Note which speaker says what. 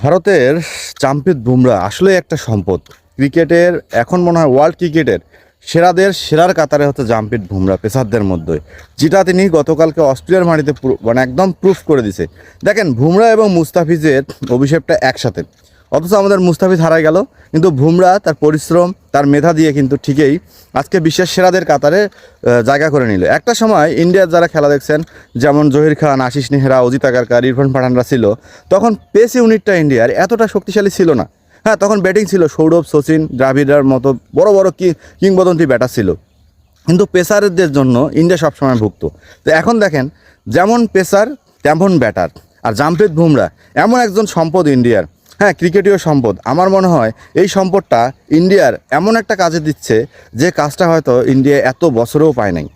Speaker 1: ভারতের জাম্প্রিত বুমরা আসলে একটা সম্পদ। ক্রিকেটের এখন মনে হয় ওয়ার্ল্ড ক্রিকেটের সেরার কাতারে হচ্ছে জাম্প্রিত বুমরা পেসারদের মধ্যে, যেটা তিনি গতকালকে অস্ট্রেলিয়ার মাটিতে মানে একদম প্রুফ করে দিছে। দেখেন, বুমরা এবং মুস্তাফিজের অভিষেকটা একসাথে, অথচ আমাদের মুস্তাফিজ হারাই গেল, কিন্তু বুমরা তার পরিশ্রম, তার মেধা দিয়ে কিন্তু ঠিকই আজকে বিশ্বের সেরাদের কাতারে জায়গা করে নিল। একটা সময় ইন্ডিয়ার যারা খেলা দেখছেন, যেমন জহির খান, আশিস নেহরা, অজিত আগারকার, ইরফান পাঠানরা ছিল, তখন পেস ইউনিটটা ইন্ডিয়ার এতটা শক্তিশালী ছিল না। হ্যাঁ, তখন ব্যাটিং ছিল সৌরভ, সচিন, দ্রাবিড়ার মতো বড় বড় কিংবদন্তি ব্যাটার ছিল, কিন্তু পেসারদের জন্য ইন্ডিয়া সবসময় ভুগত। তো এখন দেখেন, যেমন পেসার তেমন ব্যাটার, আর জাম্প্রিত বুমরা এমন একজন সম্পদ ইন্ডিয়ার। হ্যাঁ, ক্রিকেটীয় সম্পদ। আমার মনে হয় এই সম্পদটা ইন্ডিয়ার এমন একটা কাজে দিচ্ছে, যে কাজটা হয়তো ইন্ডিয়া এত বছরেও পায় নাই।